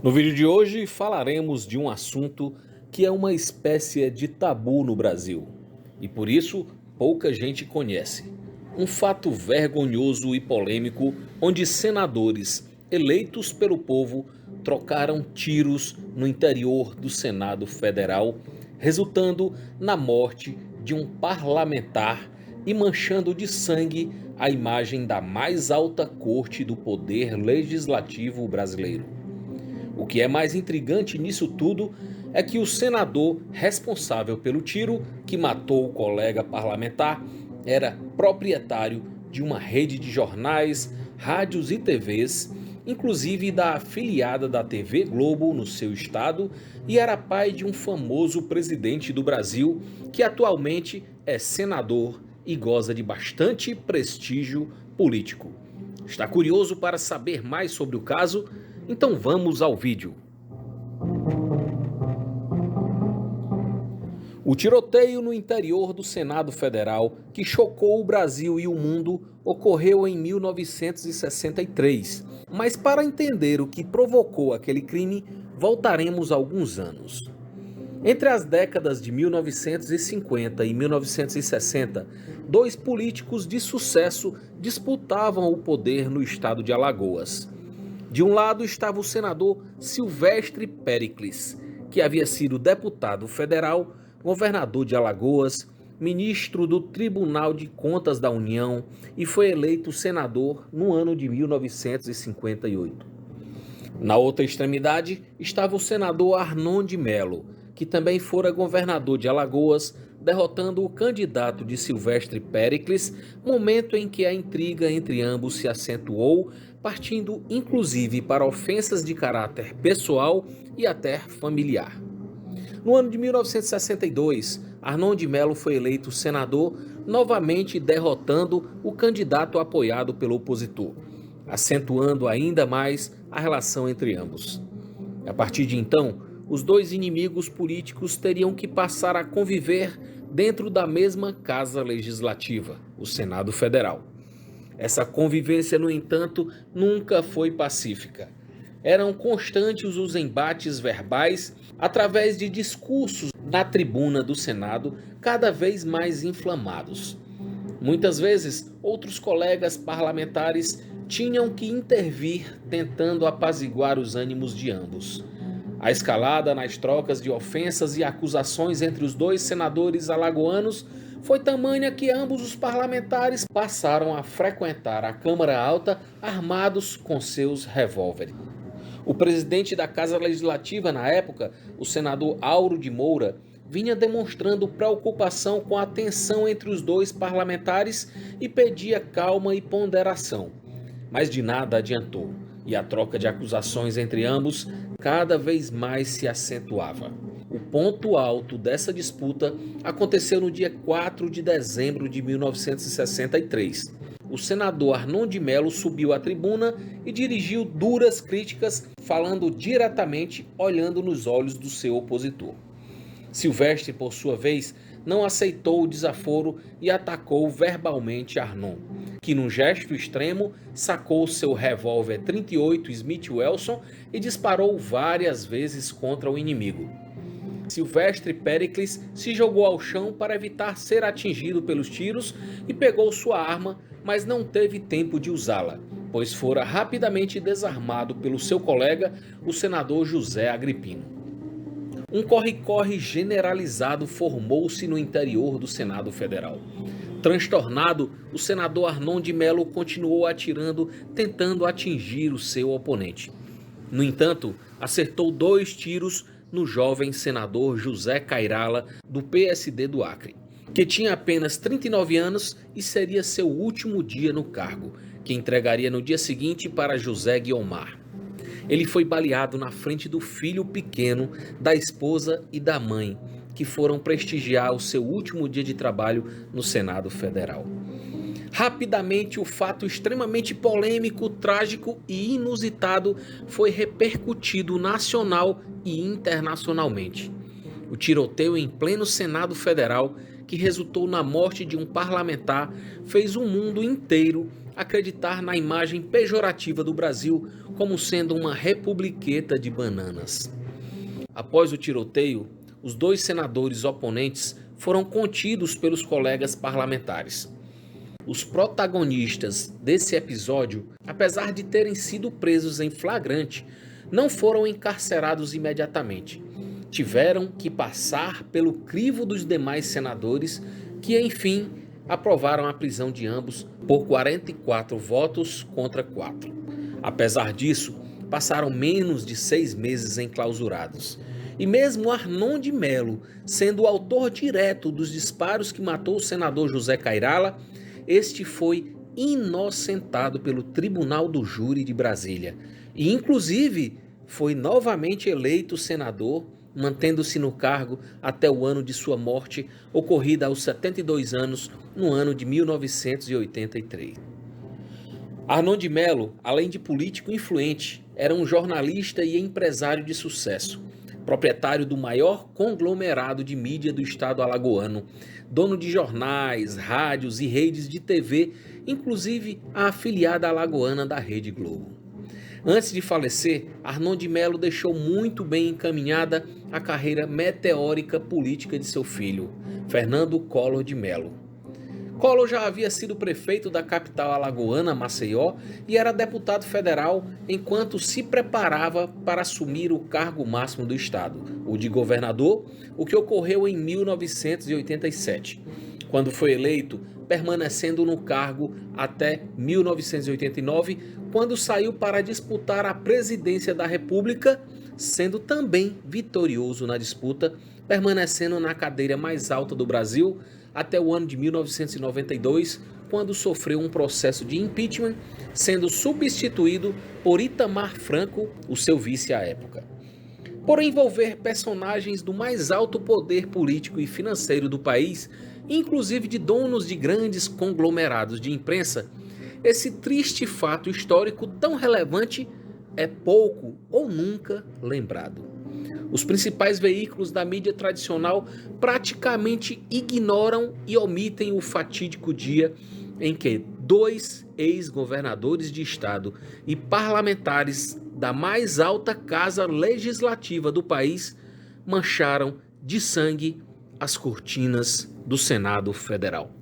No vídeo de hoje falaremos de um assunto que é uma espécie de tabu no Brasil e por isso pouca gente conhece. Um fato vergonhoso e polêmico onde senadores eleitos pelo povo trocaram tiros no interior do Senado Federal, resultando na morte de um parlamentar e manchando de sangue a imagem da mais alta corte do poder legislativo brasileiro. O que é mais intrigante nisso tudo é que o senador responsável pelo tiro que matou o colega parlamentar era proprietário de uma rede de jornais, rádios e TVs, inclusive da afiliada da TV Globo no seu estado, e era pai de um famoso presidente do Brasil que atualmente é senador e goza de bastante prestígio político. Está curioso para saber mais sobre o caso? Então vamos ao vídeo. O tiroteio no interior do Senado Federal, que chocou o Brasil e o mundo, ocorreu em 1963. Mas para entender o que provocou aquele crime, voltaremos alguns anos. Entre as décadas de 1950 e 1960, dois políticos de sucesso disputavam o poder no estado de Alagoas. De um lado estava o senador Silvestre Péricles, que havia sido deputado federal, governador de Alagoas, ministro do Tribunal de Contas da União e foi eleito senador no ano de 1958. Na outra extremidade estava o senador Arnon de Melo, que também fora governador de Alagoas, derrotando o candidato de Silvestre Péricles, momento em que a intriga entre ambos se acentuou, partindo inclusive para ofensas de caráter pessoal e até familiar. No ano de 1962, Arnon de Melo foi eleito senador, novamente derrotando o candidato apoiado pelo opositor, acentuando ainda mais a relação entre ambos. A partir de então, os dois inimigos políticos teriam que passar a conviver dentro da mesma casa legislativa, o Senado Federal. Essa convivência, no entanto, nunca foi pacífica. Eram constantes os embates verbais através de discursos na tribuna do Senado, cada vez mais inflamados. Muitas vezes, outros colegas parlamentares tinham que intervir tentando apaziguar os ânimos de ambos. A escalada nas trocas de ofensas e acusações entre os dois senadores alagoanos foi tamanha que ambos os parlamentares passaram a frequentar a Câmara Alta armados com seus revólveres. O presidente da Casa Legislativa na época, o senador Auro de Moura, vinha demonstrando preocupação com a tensão entre os dois parlamentares e pedia calma e ponderação. Mas de nada adiantou, e a troca de acusações entre ambos cada vez mais se acentuava. O ponto alto dessa disputa aconteceu no dia 4 de dezembro de 1963. O senador Arnon de Melo subiu à tribuna e dirigiu duras críticas, falando diretamente, olhando nos olhos do seu opositor. Silvestre, por sua vez, não aceitou o desaforo e atacou verbalmente Arnon, que num gesto extremo sacou seu revólver 38 Smith Wesson e disparou várias vezes contra o inimigo. Silvestre Péricles se jogou ao chão para evitar ser atingido pelos tiros e pegou sua arma, mas não teve tempo de usá-la, pois fora rapidamente desarmado pelo seu colega, o senador José Agripino. Um corre-corre generalizado formou-se no interior do Senado Federal. Transtornado, o senador Arnon de Melo continuou atirando, tentando atingir o seu oponente. No entanto, acertou 2 tiros no jovem senador José Cairala, do PSD do Acre, que tinha apenas 39 anos e seria seu último dia no cargo, que entregaria no dia seguinte para José Guiomar. Ele foi baleado na frente do filho pequeno, da esposa e da mãe, que foram prestigiar o seu último dia de trabalho no Senado Federal. Rapidamente, o fato extremamente polêmico, trágico e inusitado foi repercutido nacional e internacionalmente. O tiroteio em pleno Senado Federal, que resultou na morte de um parlamentar, fez o mundo inteiro acreditar na imagem pejorativa do Brasil como sendo uma republiqueta de bananas. Após o tiroteio, os 2 senadores oponentes foram contidos pelos colegas parlamentares. Os protagonistas desse episódio, apesar de terem sido presos em flagrante, não foram encarcerados imediatamente. Tiveram que passar pelo crivo dos demais senadores, que enfim aprovaram a prisão de ambos por 44 votos contra 4. Apesar disso, passaram menos de 6 meses enclausurados. E mesmo Arnon de Melo, sendo o autor direto dos disparos que matou o senador José Cairala, este foi inocentado pelo Tribunal do Júri de Brasília e inclusive foi novamente eleito senador, mantendo-se no cargo até o ano de sua morte, ocorrida aos 72 anos, no ano de 1983. Arnon de Melo, além de político influente, era um jornalista e empresário de sucesso, proprietário do maior conglomerado de mídia do estado alagoano, dono de jornais, rádios e redes de TV, inclusive a afiliada alagoana da Rede Globo. Antes de falecer, Arnon de Melo deixou muito bem encaminhada a carreira meteórica política de seu filho, Fernando Collor de Melo. Collor já havia sido prefeito da capital alagoana, Maceió, e era deputado federal enquanto se preparava para assumir o cargo máximo do estado, o de governador, o que ocorreu em 1987, quando foi eleito, permanecendo no cargo até 1989, quando saiu para disputar a presidência da República, sendo também vitorioso na disputa, permanecendo na cadeira mais alta do Brasil até o ano de 1992, quando sofreu um processo de impeachment, sendo substituído por Itamar Franco, o seu vice à época. Por envolver personagens do mais alto poder político e financeiro do país, inclusive de donos de grandes conglomerados de imprensa, esse triste fato histórico tão relevante é pouco ou nunca lembrado. Os principais veículos da mídia tradicional praticamente ignoram e omitem o fatídico dia em que 2 ex-governadores de estado e parlamentares da mais alta casa legislativa do país mancharam de sangue as cortinas do Senado Federal.